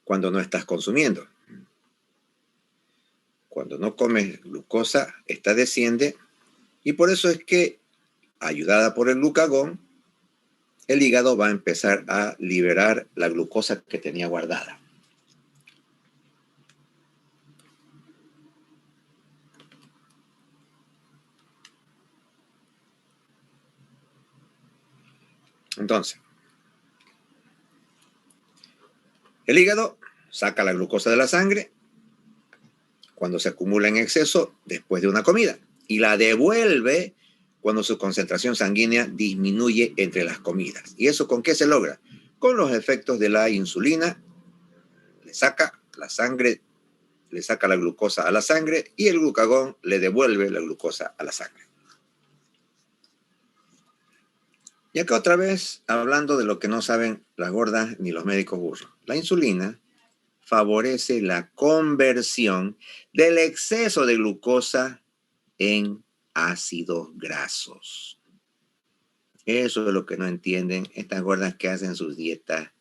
cuando no estás consumiendo. Cuando no comes glucosa, esta desciende y por eso es que, ayudada por el glucagón, el hígado va a empezar a liberar la glucosa que tenía guardada. Entonces, el hígado saca la glucosa de la sangre cuando se acumula en exceso después de una comida y la devuelve cuando su concentración sanguínea disminuye entre las comidas. ¿Y eso con qué se logra? Con los efectos de la insulina, le saca la sangre, le saca la glucosa a la sangre y el glucagón le devuelve la glucosa a la sangre. Y acá otra vez hablando de lo que no saben las gordas ni los médicos burros. La insulina favorece la conversión del exceso de glucosa en ácidos grasos. Eso es lo que no entienden estas gordas que hacen sus dietas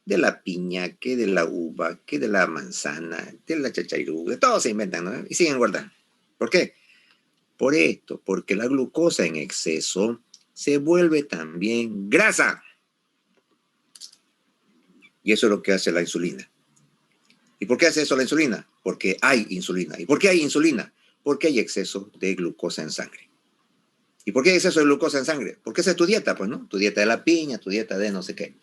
de la piña, que de la uva, que de la manzana, de la chachairú, de todo se inventan, ¿no? Y siguen gordas. ¿Por qué? Por esto, porque la glucosa en exceso se vuelve también grasa. Y eso es lo que hace la insulina. ¿Y por qué hace eso la insulina? Porque hay insulina. ¿Y por qué hay insulina? Porque hay exceso de glucosa en sangre. ¿Y por qué hay exceso de glucosa en sangre? Porque esa es tu dieta, pues, ¿no? Tu dieta de la piña, tu dieta de no sé qué.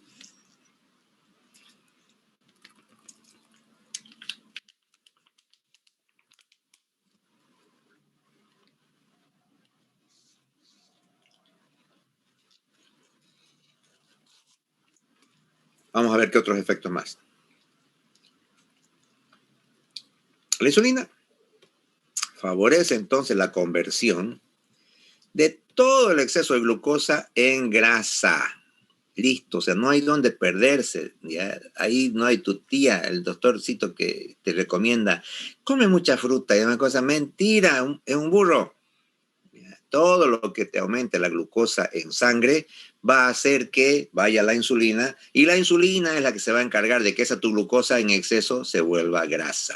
Vamos a ver qué otros efectos más. La insulina favorece entonces la conversión de todo el exceso de glucosa en grasa. Listo, o sea, no hay donde perderse. ¿Ya? Ahí no hay tu tía, el doctorcito que te recomienda, come mucha fruta y una cosa, mentira, es un burro. ¿Ya? Todo lo que te aumente la glucosa en sangre va a hacer que vaya la insulina y la insulina es la que se va a encargar de que esa tu glucosa en exceso se vuelva grasa.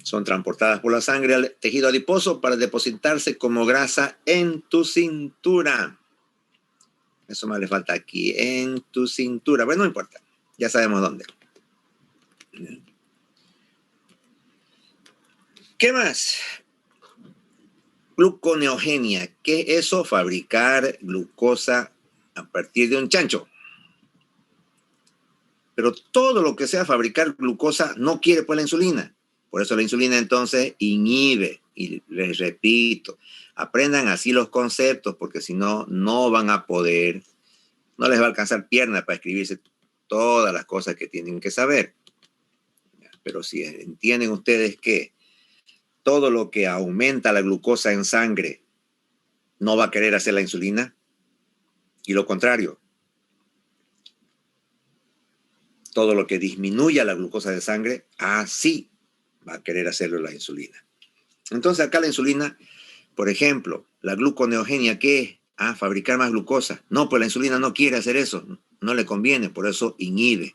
Son transportadas por la sangre al tejido adiposo para depositarse como grasa en tu cintura. Eso más le falta aquí, en tu cintura. Bueno, no importa, ya sabemos dónde. ¿Qué más? Gluconeogenia. ¿Qué es eso? Fabricar glucosa a partir de un chancho. Pero todo lo que sea fabricar glucosa no quiere pues la insulina. Por eso la insulina entonces inhibe. Y les repito, aprendan así los conceptos porque si no, no van a poder, no les va a alcanzar pierna para escribirse todas las cosas que tienen que saber. Pero si entienden ustedes que todo lo que aumenta la glucosa en sangre no va a querer hacer la insulina, y lo contrario, todo lo que disminuya la glucosa de sangre, así va a querer hacerlo la insulina. Entonces acá la insulina, por ejemplo, la gluconeogenia, ¿qué es? Fabricar más glucosa. No, pues la insulina no quiere hacer eso, no le conviene, por eso inhibe.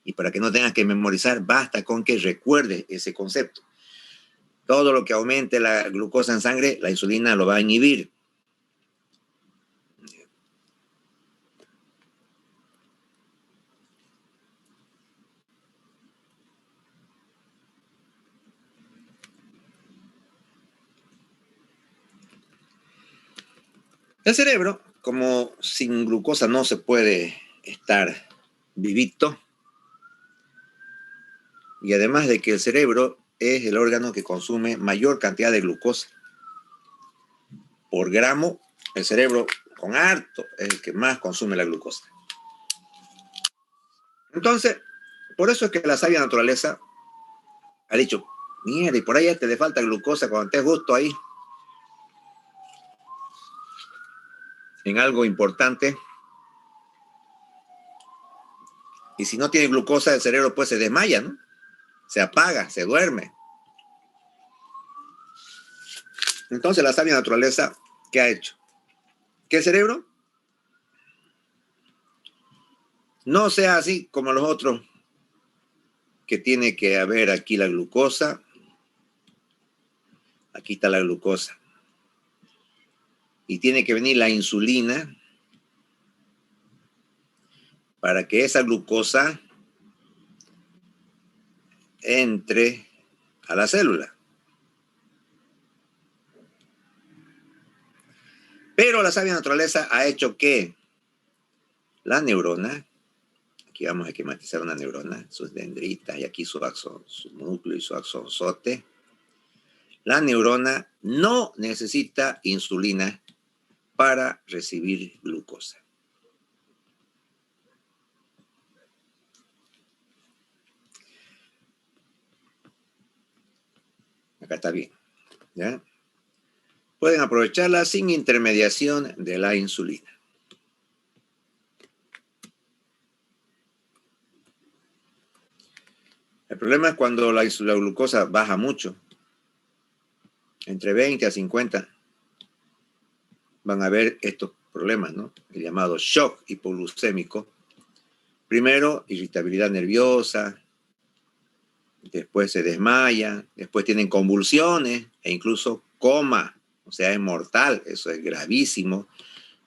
Y para que no tengas que memorizar, basta con que recuerdes ese concepto. Todo lo que aumente la glucosa en sangre, la insulina lo va a inhibir. El cerebro, como sin glucosa no se puede estar vivito, y además de que el cerebro es el órgano que consume mayor cantidad de glucosa por gramo, el cerebro con harto es el que más consume la glucosa. Entonces, por eso es que la sabia naturaleza ha dicho, mira, y por ahí te le falta glucosa cuando estés justo ahí en algo importante. Y si no tiene glucosa, el cerebro pues se desmaya, ¿no? Se apaga, se duerme. Entonces la sabia naturaleza, ¿qué ha hecho? Que el cerebro No sea así como los otros, que tiene que haber aquí la glucosa. Aquí está la glucosa. Y tiene que venir la insulina para que esa glucosa entre a la célula. Pero la sabia naturaleza ha hecho que la neurona, aquí vamos a esquematizar una neurona, sus dendritas y aquí su núcleo y su axonzote. La neurona no necesita insulina para recibir glucosa. Acá está bien, ¿ya? Pueden aprovecharla sin intermediación de la insulina. El problema es cuando la glucosa baja mucho, entre 20 a 50, van a haber estos problemas, ¿no? El llamado shock hipoglucémico. Primero, irritabilidad nerviosa, después se desmayan, después tienen convulsiones e incluso coma. O sea, es mortal, eso es gravísimo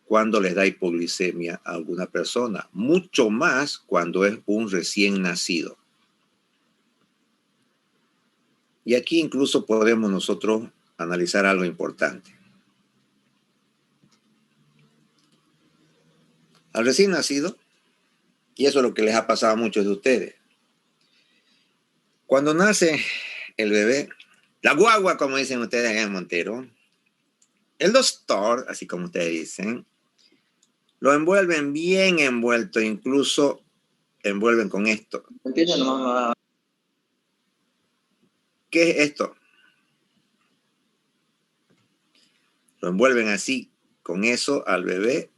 cuando les da hipoglicemia a alguna persona, mucho más cuando es un recién nacido. Y aquí incluso podemos nosotros analizar algo importante. Al recién nacido, y eso es lo que les ha pasado a muchos de ustedes, cuando nace el bebé, la guagua, como dicen ustedes en Montero, el doctor, así como ustedes dicen, lo envuelven bien envuelto, incluso envuelven con esto. ¿Qué es esto? Lo envuelven así, con eso al bebé,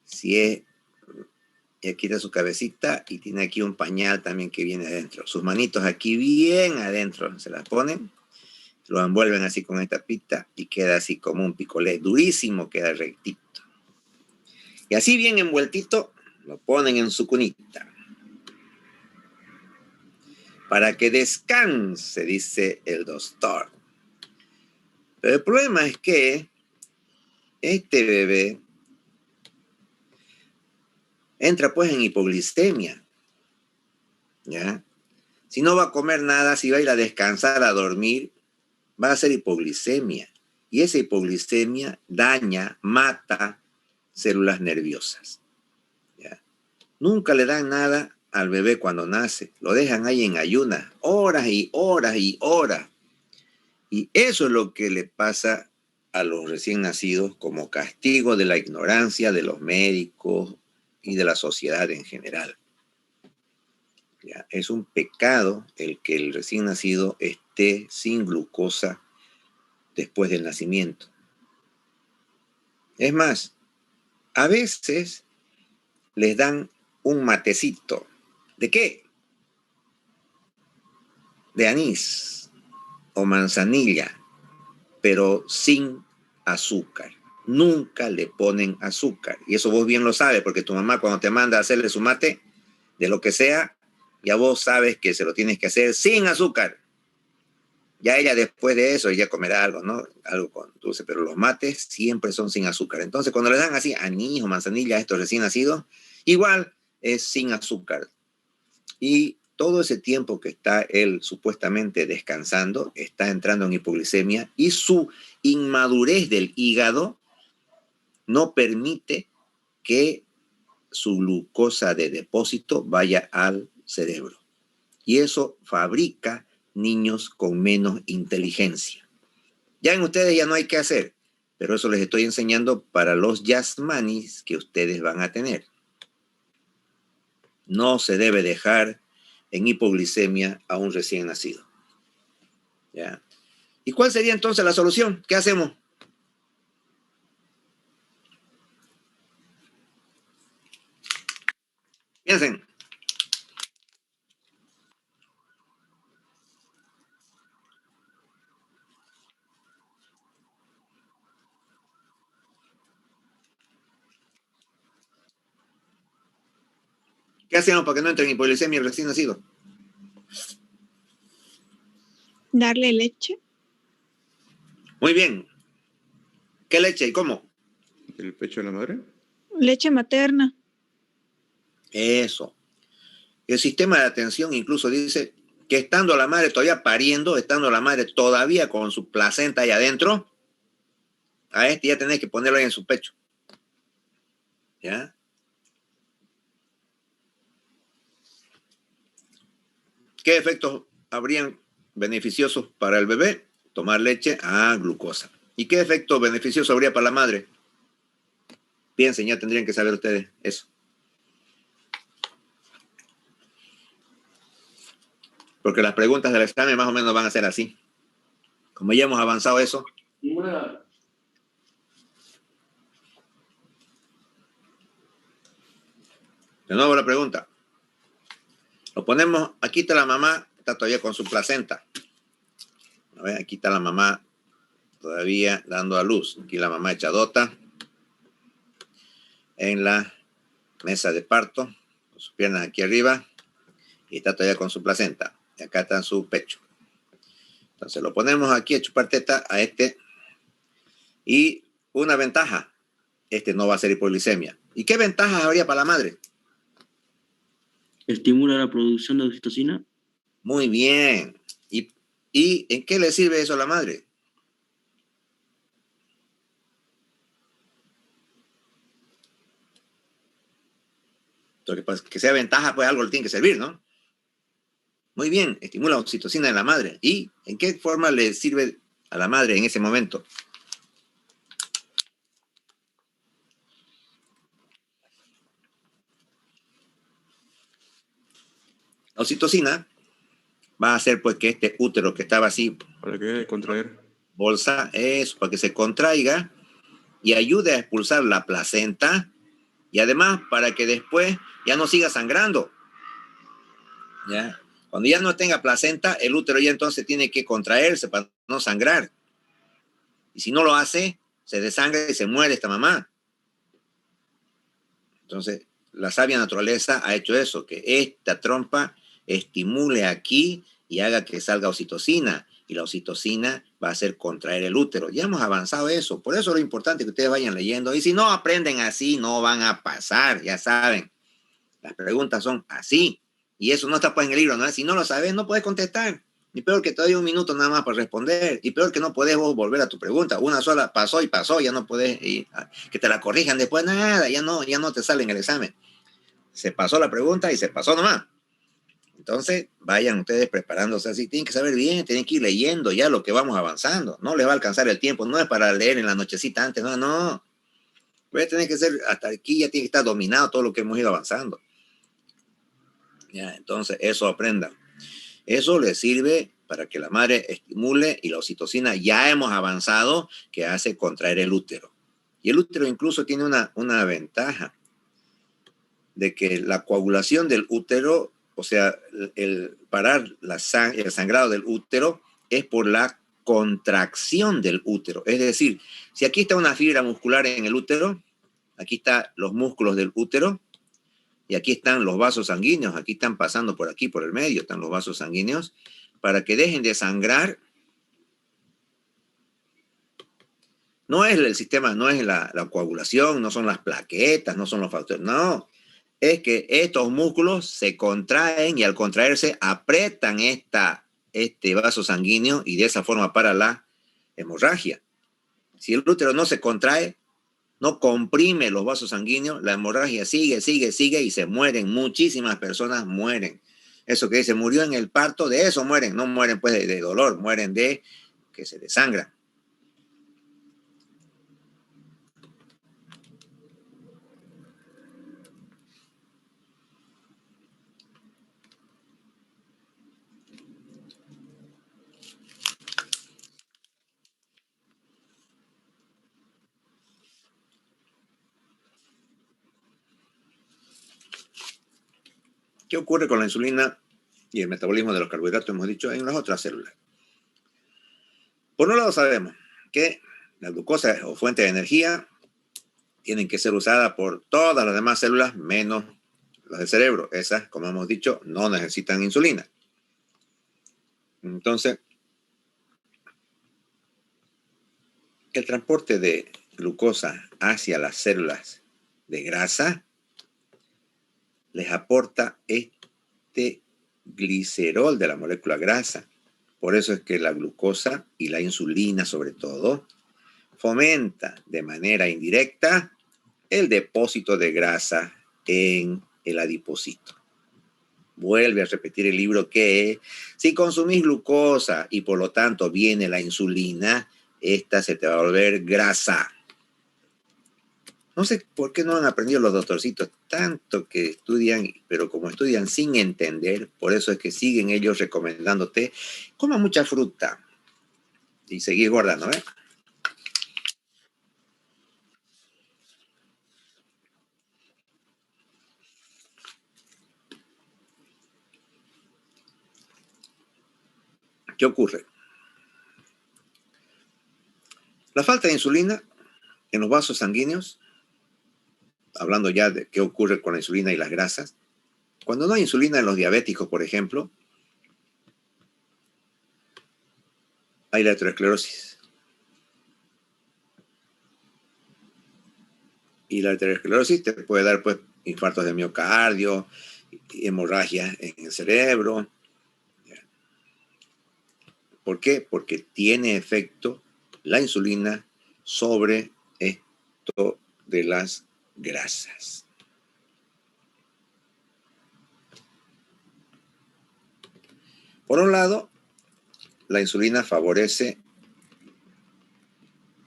si es, y quita su cabecita y tiene aquí un pañal también que viene adentro. Sus manitos aquí bien adentro, se las ponen, lo envuelven así con esta pita y queda así como un picolé, durísimo, queda rectito. Y así bien envueltito, lo ponen en su cunita. Para que descanse, dice el doctor. Pero el problema es que este bebé entra pues en hipoglicemia, ¿ya? Si no va a comer nada, si va a ir a descansar, a dormir, va a ser hipoglicemia. Y esa hipoglicemia daña, mata células nerviosas, ¿ya? Nunca le dan nada al bebé cuando nace. Lo dejan ahí en ayunas, horas y horas y horas. Y eso es lo que le pasa a los recién nacidos como castigo de la ignorancia de los médicos y de la sociedad en general. ¿Ya? Es un pecado el que el recién nacido esté sin glucosa después del nacimiento. Es más, a veces les dan un matecito. ¿De qué? De anís o manzanilla, pero sin azúcar. Nunca le ponen azúcar. Y eso vos bien lo sabes, porque tu mamá cuando te manda a hacerle su mate, de lo que sea, ya vos sabes que se lo tienes que hacer sin azúcar. Ya ella después de eso, ella comerá algo, ¿no? Algo con dulce, pero los mates siempre son sin azúcar. Entonces, cuando le dan así anís o manzanilla a estos recién nacidos, igual es sin azúcar. Y todo ese tiempo que está él supuestamente descansando, está entrando en hipoglicemia y su inmadurez del hígado no permite que su glucosa de depósito vaya al cerebro. Y eso fabrica niños con menos inteligencia. Ya en ustedes ya no hay que hacer, pero eso les estoy enseñando para los yasmanis que ustedes van a tener. No se debe dejar en hipoglicemia a un recién nacido. ¿Ya? ¿Y cuál sería entonces la solución? ¿Qué hacemos? Piensen. ¿Qué hacemos para que no entre en hipoglicemia el recién nacido? Darle leche. Muy bien. ¿Qué leche y cómo? ¿El pecho de la madre? Leche materna. Eso. El sistema de atención incluso dice que estando la madre todavía pariendo, estando la madre todavía con su placenta ahí adentro, a este ya tenés que ponerlo ahí en su pecho. ¿Ya? ¿Qué efectos habrían beneficiosos para el bebé? Tomar leche a glucosa. ¿Y qué efecto beneficioso habría para la madre? Piensen, ya tendrían que saber ustedes eso. Porque las preguntas del examen más o menos van a ser así. Como ya hemos avanzado eso. De nuevo la pregunta. Lo ponemos, aquí está la mamá, está todavía con su placenta. A ver, aquí está la mamá todavía dando a luz. Aquí la mamá echadota en la mesa de parto, con sus piernas aquí arriba, y está todavía con su placenta. Y acá está en su pecho. Entonces lo ponemos aquí a chupar teta a este. Y una ventaja, este no va a ser hipoglicemia. ¿Y qué ventajas habría para la madre? Estimula la producción de oxitocina. Muy bien. ¿Y en qué le sirve eso a la madre? Entonces, pues, que sea ventaja, pues algo le tiene que servir, ¿no? Muy bien, estimula oxitocina en la madre. ¿Y en qué forma le sirve a la madre en ese momento? La oxitocina va a hacer pues que este útero que estaba así, ¿Para qué contraer? bolsa, eso, para que se contraiga y ayude a expulsar la placenta y además para que después ya no siga sangrando. ¿Ya? Cuando ya no tenga placenta, el útero ya entonces tiene que contraerse para no sangrar. Y si no lo hace, se desangra y se muere esta mamá. Entonces, la sabia naturaleza ha hecho eso, que esta trompa estimule aquí y haga que salga oxitocina. Y la oxitocina va a hacer contraer el útero. Ya hemos avanzado eso. Por eso es lo importante que ustedes vayan leyendo. Y si no aprenden así, no van a pasar, ya saben. Las preguntas son así. Y eso no está pues en el libro, ¿no? Si no lo sabes, no puedes contestar. Y peor que te doy un minuto nada más para responder. Y peor que no puedes vos volver a tu pregunta. Una sola pasó y pasó, ya no puedes que te la corrijan después, nada, ya no te sale en el examen. Se pasó la pregunta y se pasó nomás. Entonces, vayan ustedes preparándose así. Tienen que saber bien, tienen que ir leyendo ya lo que vamos avanzando. No les va a alcanzar el tiempo, no es para leer en la nochecita antes, no. Puede tener que ser, hasta aquí ya tiene que estar dominado todo lo que hemos ido avanzando. Ya, entonces, eso aprendan. Eso les sirve para que la madre estimule y la oxitocina ya hemos avanzado que hace contraer el útero. Y el útero incluso tiene una ventaja de que la coagulación del útero, o sea, el parar el sangrado del útero es por la contracción del útero. Es decir, si aquí está una fibra muscular en el útero, aquí están los músculos del útero, y aquí están los vasos sanguíneos, aquí están pasando por aquí, por el medio, están los vasos sanguíneos, para que dejen de sangrar. No es el sistema, no es la coagulación, no son las plaquetas, no son los factores, no. Es que estos músculos se contraen y al contraerse apretan este vaso sanguíneo y de esa forma para la hemorragia. Si el útero no se contrae, no comprime los vasos sanguíneos, la hemorragia sigue y se mueren. Muchísimas personas mueren. Eso que dice, murió en el parto, de eso mueren. No mueren pues de dolor, mueren de que se desangran. ¿Qué ocurre con la insulina y el metabolismo de los carbohidratos, hemos dicho, en las otras células? Por un lado sabemos que la glucosa o fuente de energía tienen que ser usada por todas las demás células menos las del cerebro, esas, como hemos dicho, no necesitan insulina. Entonces, el transporte de glucosa hacia las células de grasa les aporta este glicerol de la molécula grasa. Por eso es que la glucosa y la insulina, sobre todo, fomenta de manera indirecta el depósito de grasa en el adipocito. Vuelve a repetir el libro que si consumís glucosa y por lo tanto viene la insulina, esta se te va a volver grasa. No sé por qué no han aprendido los doctorcitos tanto que estudian, pero como estudian sin entender, por eso es que siguen ellos recomendándote, coma mucha fruta y seguir guardando, ¿eh? ¿Qué ocurre? La falta de insulina en los vasos sanguíneos, hablando ya de qué ocurre con la insulina y las grasas, cuando no hay insulina en los diabéticos, por ejemplo, hay la aterosclerosis. Y la aterosclerosis te puede dar pues infartos de miocardio, hemorragias en el cerebro. ¿Por qué? Porque tiene efecto la insulina sobre esto de las grasas. Por un lado, la insulina favorece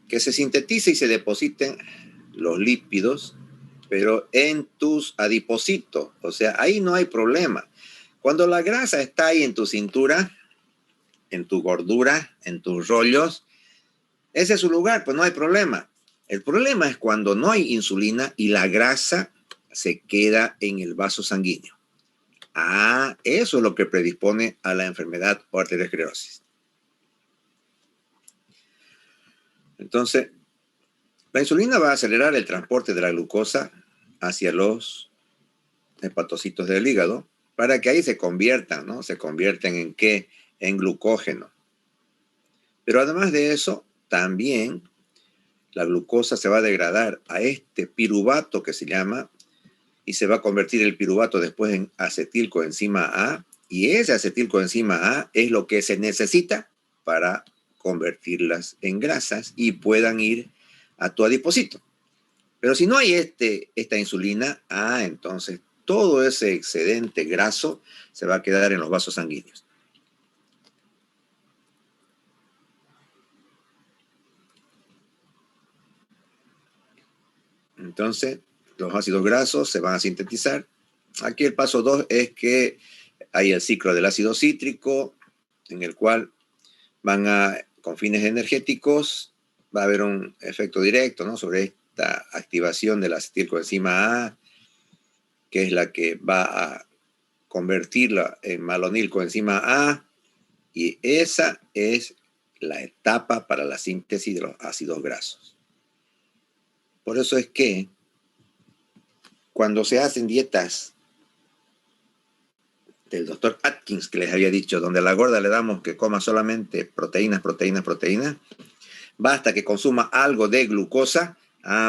que se sintetice y se depositen los lípidos, pero en tus adipocitos. O sea, ahí no hay problema. Cuando la grasa está ahí en tu cintura, en tu gordura, en tus rollos, ese es su lugar, pues no hay problema. El problema es cuando no hay insulina y la grasa se queda en el vaso sanguíneo. Eso es lo que predispone a la enfermedad o arteriosclerosis. Entonces, la insulina va a acelerar el transporte de la glucosa hacia los hepatocitos del hígado para que ahí se conviertan, ¿no? Se convierten en ¿qué? En glucógeno. Pero además de eso, también la glucosa se va a degradar a este piruvato que se llama, y se va a convertir el piruvato después en acetilcoenzima A, y ese acetilcoenzima A es lo que se necesita para convertirlas en grasas y puedan ir a tu adipocito. Pero si no hay esta insulina, entonces todo ese excedente graso se va a quedar en los vasos sanguíneos. Entonces, los ácidos grasos se van a sintetizar. Aquí el paso 2 es que hay el ciclo del ácido cítrico, en el cual con fines energéticos, va a haber un efecto directo, ¿no? Sobre esta activación de la acetilcoenzima A, que es la que va a convertirla en malonilcoenzima A, y esa es la etapa para la síntesis de los ácidos grasos. Por eso es que cuando se hacen dietas del doctor Atkins, que les había dicho, donde a la gorda le damos que coma solamente proteínas, basta que consuma algo de glucosa,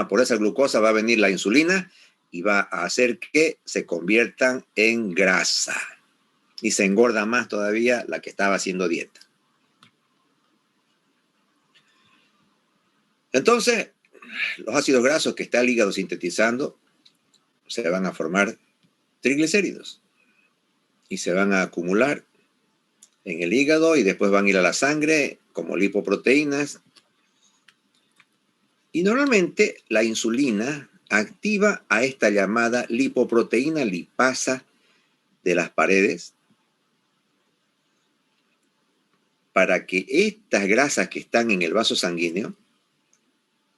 por esa glucosa va a venir la insulina y va a hacer que se conviertan en grasa. Y se engorda más todavía la que estaba haciendo dieta. Entonces, los ácidos grasos que está el hígado sintetizando se van a formar triglicéridos y se van a acumular en el hígado y después van a ir a la sangre como lipoproteínas. Y normalmente la insulina activa a esta llamada lipoproteína lipasa de las paredes para que estas grasas que están en el vaso sanguíneo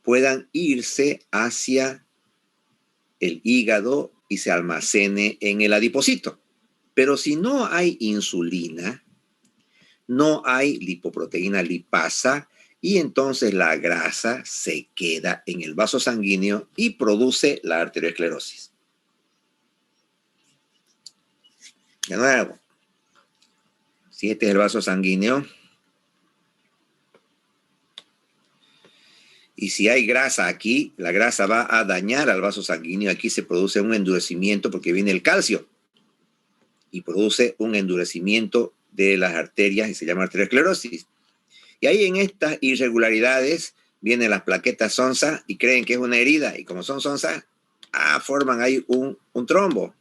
puedan irse hacia el hígado y se almacene en el adipocito. Pero si no hay insulina, no hay lipoproteína lipasa y entonces la grasa se queda en el vaso sanguíneo y produce la arteriosclerosis. De nuevo, si este es el vaso sanguíneo, y si hay grasa aquí, la grasa va a dañar al vaso sanguíneo. Aquí se produce un endurecimiento porque viene el calcio y produce un endurecimiento de las arterias y se llama arteriosclerosis. Y ahí en estas irregularidades vienen las plaquetas sonsa y creen que es una herida. Y como son sonsa, forman ahí un trombo,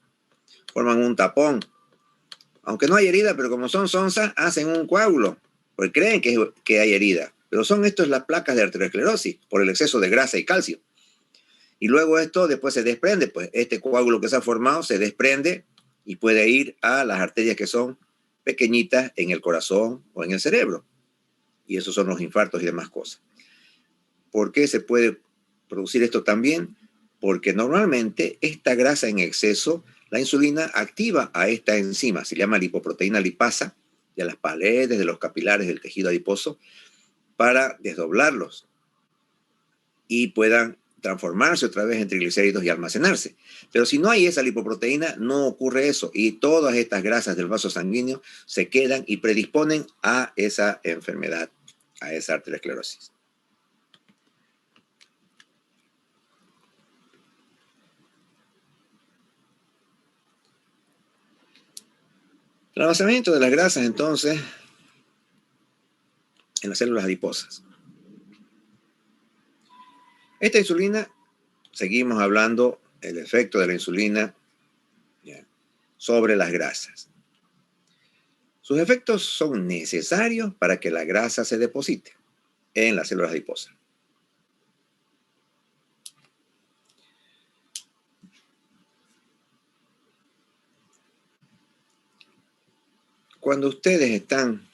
forman un tapón. Aunque no hay herida, pero como son sonsa, hacen un coágulo, porque creen que hay herida. Pero son estas las placas de arteriosclerosis por el exceso de grasa y calcio. Y luego esto después se desprende, pues este coágulo que se ha formado se desprende y puede ir a las arterias que son pequeñitas en el corazón o en el cerebro. Y esos son los infartos y demás cosas. ¿Por qué se puede producir esto también? Porque normalmente esta grasa en exceso, la insulina activa a esta enzima, se llama lipoproteína lipasa, de las paredes de los capilares del tejido adiposo, para desdoblarlos y puedan transformarse otra vez en triglicéridos y almacenarse. Pero si no hay esa lipoproteína, no ocurre eso. Y todas estas grasas del vaso sanguíneo se quedan y predisponen a esa enfermedad, a esa arteriosclerosis. El almacenamiento de las grasas, entonces, en las células adiposas. Esta insulina, seguimos hablando del efecto de la insulina sobre las grasas. Sus efectos son necesarios para que la grasa se deposite en las células adiposas. Cuando ustedes están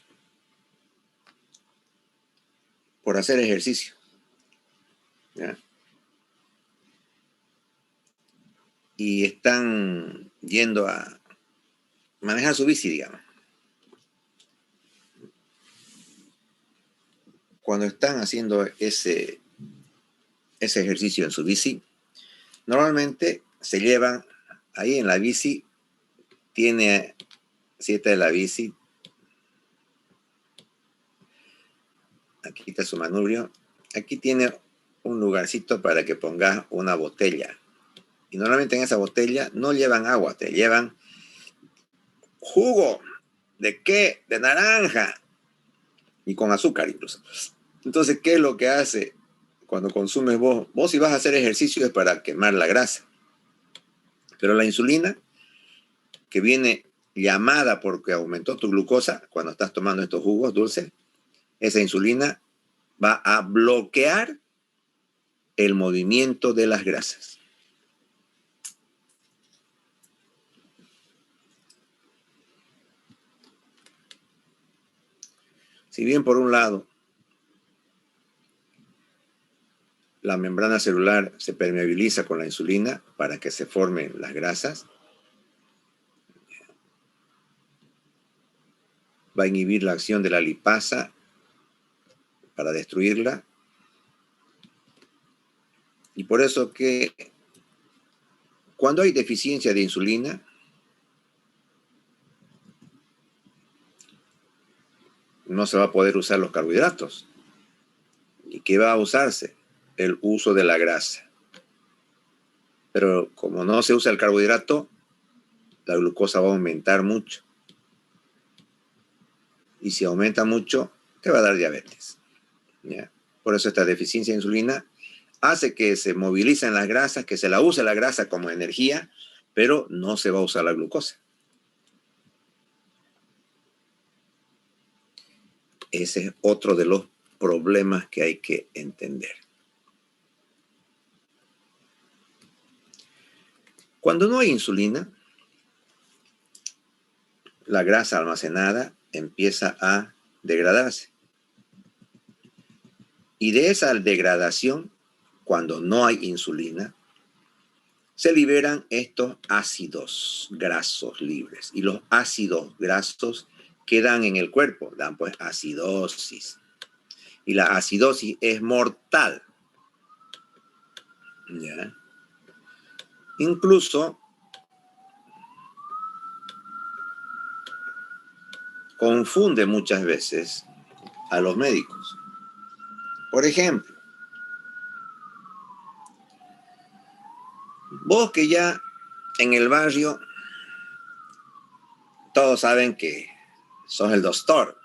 por hacer ejercicio, ¿ya?, y están yendo a manejar su bici, digamos. Cuando están haciendo ese ejercicio en su bici, normalmente se llevan ahí en la bici, tiene 7 de la bici, aquí está su manubrio, aquí tiene un lugarcito para que pongas una botella. Y normalmente en esa botella no llevan agua, te llevan jugo. ¿De qué? De naranja. Y con azúcar incluso. Entonces, ¿qué es lo que hace cuando consumes vos? Vos si vas a hacer ejercicio es para quemar la grasa. Pero la insulina, que viene llamada porque aumentó tu glucosa cuando estás tomando estos jugos dulces, esa insulina va a bloquear el movimiento de las grasas. Si bien por un lado la membrana celular se permeabiliza con la insulina para que se formen las grasas, va a inhibir la acción de la lipasa para destruirla. Y por eso que cuando hay deficiencia de insulina, no se va a poder usar los carbohidratos. ¿Y qué va a usarse? El uso de la grasa. Pero como no se usa el carbohidrato, la glucosa va a aumentar mucho. Y si aumenta mucho, te va a dar diabetes. ¿Ya? Por eso esta deficiencia de insulina hace que se movilicen las grasas, que se la use la grasa como energía, pero no se va a usar la glucosa. Ese es otro de los problemas que hay que entender. Cuando no hay insulina, la grasa almacenada empieza a degradarse. Y de esa degradación, cuando no hay insulina, se liberan estos ácidos grasos libres. Y los ácidos grasos quedan en el cuerpo, dan pues acidosis. Y la acidosis es mortal. ¿Ya? Incluso confunde muchas veces a los médicos. Por ejemplo, vos que ya en el barrio todos saben que sos el doctor.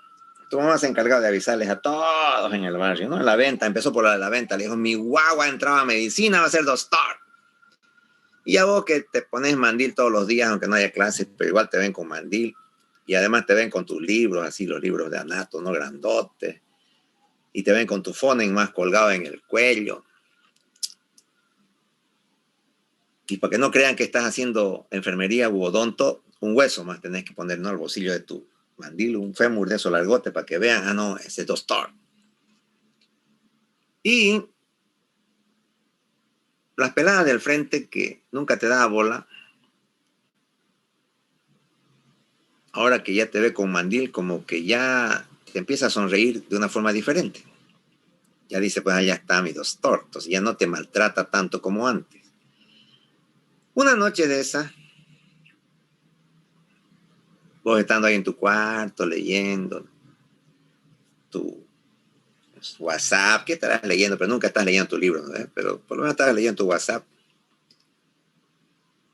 Tu mamá se ha encargado de avisarles a todos en el barrio, ¿no? En la venta, empezó por la de la venta, le dijo, mi guagua entraba a medicina, va a ser doctor. Y a vos que te pones mandil todos los días, aunque no haya clases, pero igual te ven con mandil. Y además te ven con tus libros, así los libros de anato, ¿no? Grandotes. Y te ven con tu fonen más colgado en el cuello. Y para que no crean que estás haciendo enfermería u odonto, un hueso más tenés que poner, ¿no? Al bolsillo de tu mandil, un fémur de esos largote para que vean, ah, no, ese es doctor. Y las peladas del frente que nunca te da bola, ahora que ya te ve con mandil, como que ya te empieza a sonreír de una forma diferente. Ya dice, pues allá está mi doctor, entonces ya no te maltrata tanto como antes. Una noche de esa, vos estando ahí en tu cuarto leyendo tu WhatsApp, ¿qué estarás leyendo? Pero nunca estás leyendo tu libro, ¿no? Pero por lo menos estás leyendo tu WhatsApp.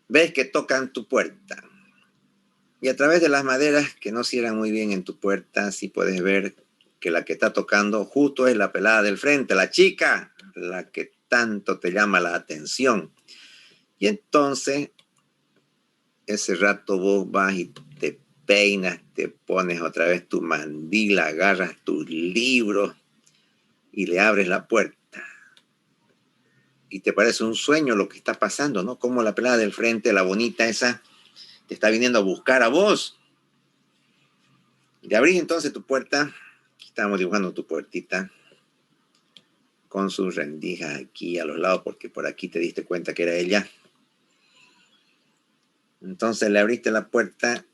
Ves que tocan tu puerta. Y a través de las maderas que no cierran muy bien en tu puerta, sí puedes ver que la que está tocando justo es la pelada del frente, la chica, la que tanto te llama la atención. Y entonces, ese rato vos vas y te peinas, te pones otra vez tu mandil, agarras tus libros y le abres la puerta. Y te parece un sueño lo que está pasando, ¿no? Como la pelada del frente, la bonita esa, te está viniendo a buscar a vos. Y abrís entonces tu puerta. Estábamos dibujando tu puertita con sus rendijas aquí a los lados, porque por aquí te diste cuenta que era ella. Entonces le abriste la puerta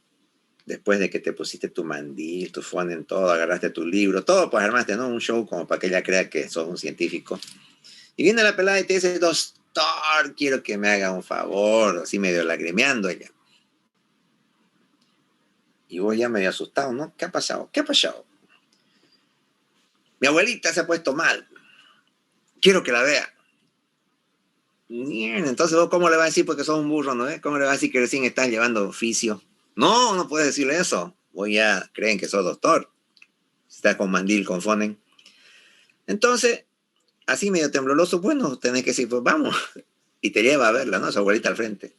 después de que te pusiste tu mandil, tu en todo, agarraste tu libro, todo, pues armaste, ¿no? Un show como para que ella crea que sos un científico. Y viene la pelada y te dice, doctor, quiero que me haga un favor, así medio lagrimeando ella. Y vos ya medio asustado, ¿no? ¿Qué ha pasado? ¿Qué ha pasado? Mi abuelita se ha puesto mal. Quiero que la vea. Bien, entonces vos cómo le vas a decir porque sos un burro, ¿no? ¿Cómo le vas a decir que recién estás llevando oficio? No, no puedes decirle eso. Vos ya creen que sos doctor. Si estás con mandil, con fonen. Entonces, así medio tembloroso, bueno, tenés que decir, pues vamos. Y te lleva a verla, ¿no? Su abuelita al frente.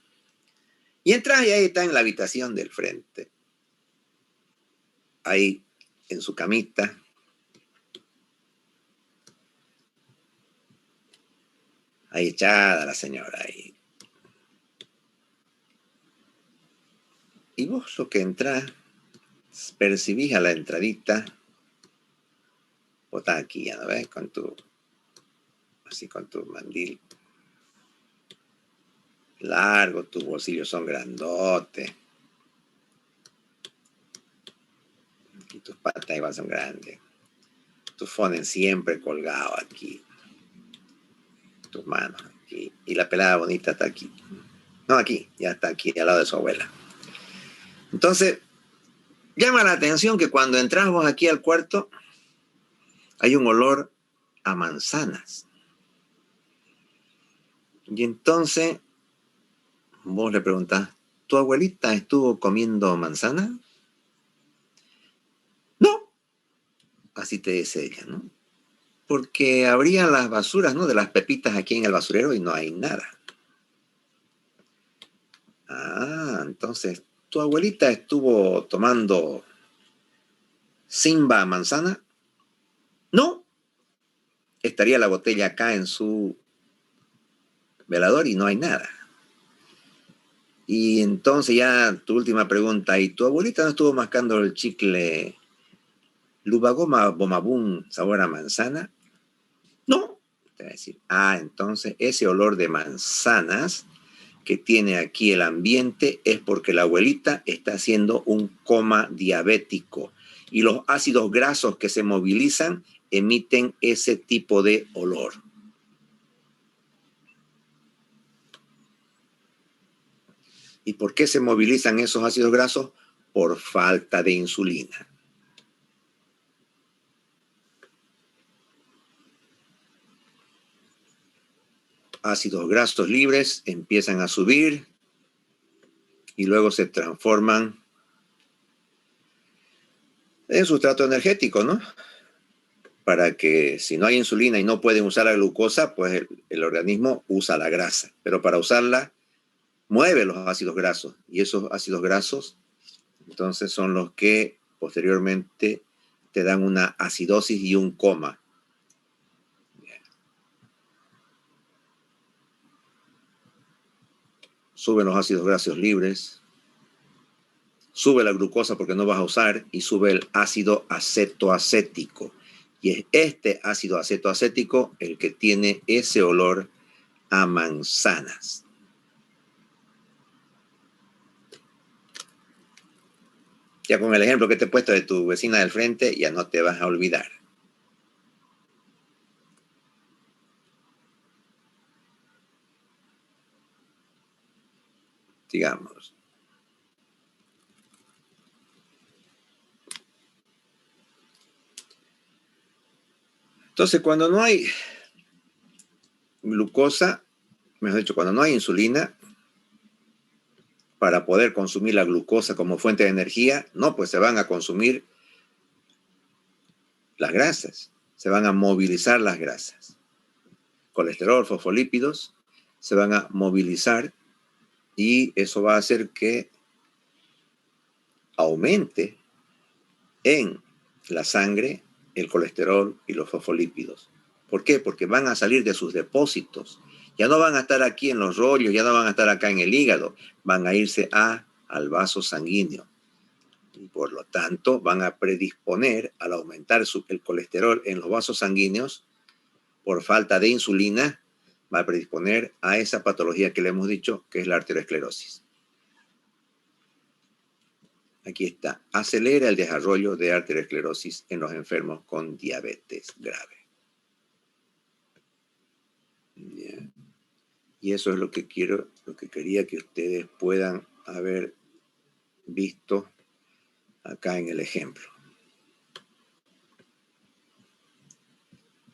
Y entras y ahí está en la habitación del frente. Ahí, en su camita. Ahí echada la señora ahí. Y vos lo que entras, percibís a la entradita, vos estás aquí, ya no ves, así con tu mandil largo, tus bolsillos son grandotes, y tus patas igual son grandes, tus fones siempre colgados aquí, tus manos aquí, y la pelada bonita está aquí. No, aquí, ya está aquí, al lado de su abuela. Entonces, llama la atención que cuando entras vos aquí al cuarto, hay un olor a manzanas. Y entonces vos le preguntás, ¿tu abuelita estuvo comiendo manzana? No, así te dice ella, ¿no? Porque abrían las basuras, ¿no? De las pepitas aquí en el basurero y no hay nada. Ah, entonces, ¿tu abuelita estuvo tomando Simba manzana? No, estaría la botella acá en su velador y no hay nada. Y entonces ya tu última pregunta, ¿y tu abuelita no estuvo mascando el chicle Lubagoma Bomabum sabor a manzana? No, te va a decir, entonces ese olor de manzanas que tiene aquí el ambiente es porque la abuelita está haciendo un coma diabético y los ácidos grasos que se movilizan emiten ese tipo de olor. ¿Y por qué se movilizan esos ácidos grasos? Por falta de insulina. ácidos grasos libres empiezan a subir y luego se transforman en sustrato energético, ¿no? Para que si no hay insulina y no pueden usar la glucosa, pues el organismo usa la grasa. Pero para usarla, mueve los ácidos grasos. Y esos ácidos grasos, entonces, son los que posteriormente te dan una acidosis y un coma. Suben los ácidos grasos libres, sube la glucosa porque no vas a usar y sube el ácido acetoacético. Y es este ácido acetoacético el que tiene ese olor a manzanas. Ya con el ejemplo que te he puesto de tu vecina del frente, ya no te vas a olvidar. Sigamos. Entonces, cuando no hay glucosa, mejor dicho, cuando no hay insulina, para poder consumir la glucosa como fuente de energía, no, pues se van a consumir las grasas, se van a movilizar las grasas. Colesterol, fosfolípidos, se van a movilizar y eso va a hacer que aumente en la sangre el colesterol y los fosfolípidos. ¿Por qué? Porque van a salir de sus depósitos. Ya no van a estar aquí en los rollos, ya no van a estar acá en el hígado, van a irse al vaso sanguíneo. Y por lo tanto van a predisponer al aumentar el colesterol en los vasos sanguíneos por falta de insulina, va a predisponer a esa patología que le hemos dicho, que es la arteriosclerosis. Aquí está, acelera el desarrollo de arteriosclerosis en los enfermos con diabetes grave. Yeah. Y eso es lo que quería que ustedes puedan haber visto acá en el ejemplo.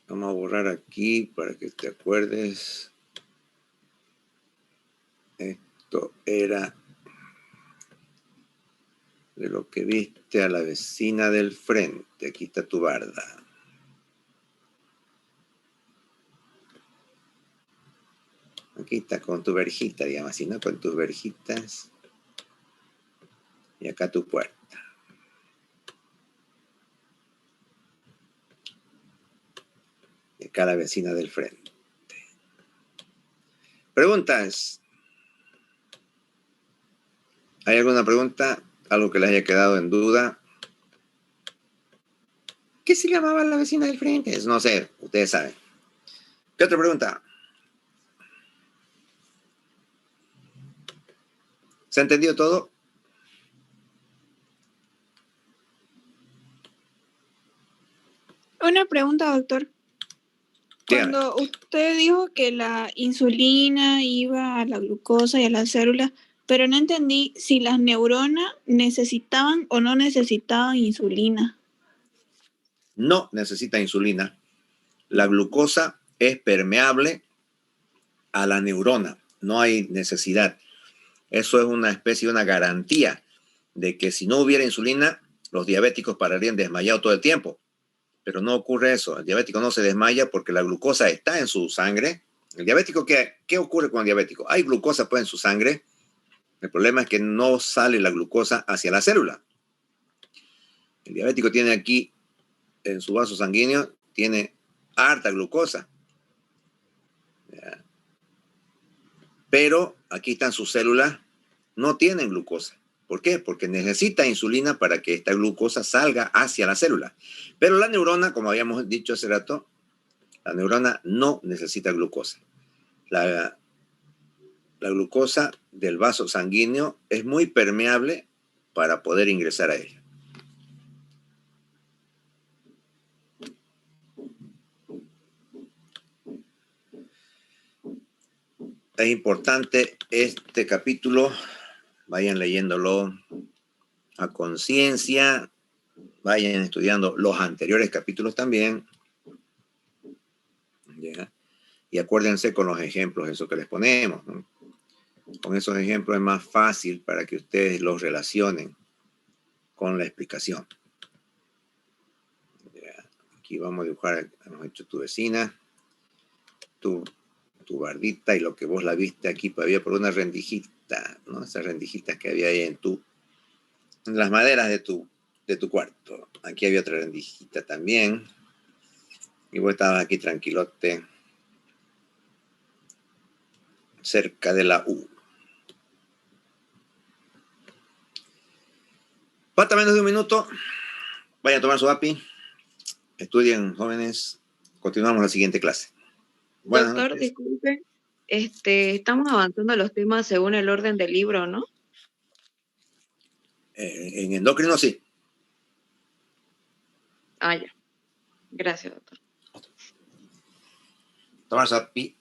Vamos a borrar aquí para que te acuerdes. Esto era de lo que viste a la vecina del frente. Aquí está tu barda. Aquí está con tu verjita, digamos así, ¿no? Con tus verjitas. Y acá tu puerta. Y acá la vecina del frente. ¿Preguntas? ¿Hay alguna pregunta? ¿Algo que les haya quedado en duda? ¿Qué se llamaba la vecina del frente? No sé, ustedes saben. ¿Qué otra pregunta? ¿Se ha entendido todo? Una pregunta, doctor. Dígame. Cuando usted dijo que la insulina iba a la glucosa y a las células, pero no entendí si las neuronas necesitaban o no necesitaban insulina. No necesita insulina. La glucosa es permeable a la neurona. No hay necesidad. Eso es una especie de una garantía de que si no hubiera insulina, los diabéticos pararían desmayados todo el tiempo. Pero no ocurre eso. El diabético no se desmaya porque la glucosa está en su sangre. El diabético, ¿qué ocurre con el diabético? Hay glucosa pues en su sangre. El problema es que no sale la glucosa hacia la célula. El diabético tiene aquí en su vaso sanguíneo, tiene harta glucosa. Pero aquí están sus células, no tienen glucosa. ¿Por qué? Porque necesita insulina para que esta glucosa salga hacia la célula. Pero la neurona, como habíamos dicho hace rato, la neurona no necesita glucosa. La glucosa del vaso sanguíneo es muy permeable para poder ingresar a ella. Es importante este capítulo, vayan leyéndolo a conciencia, vayan estudiando los anteriores capítulos también. ¿Ya? Y acuérdense con los ejemplos, eso que les ponemos, ¿no? Con esos ejemplos es más fácil para que ustedes los relacionen con la explicación. Ya, aquí vamos a dibujar, hemos hecho tu vecina, tu bardita y lo que vos la viste aquí todavía por una rendijita, ¿no? Esas rendijitas que había ahí en las maderas de tu cuarto. Aquí había otra rendijita también. Y vos estabas aquí tranquilote, cerca de la U. Falta menos de un minuto. Vayan a tomar su API. Estudien, jóvenes. Continuamos la siguiente clase. Buenas Doctor, noches. disculpe, estamos avanzando los temas según el orden del libro, ¿no? En endocrino sí. Ah, ya. Gracias, doctor. Tomar su API.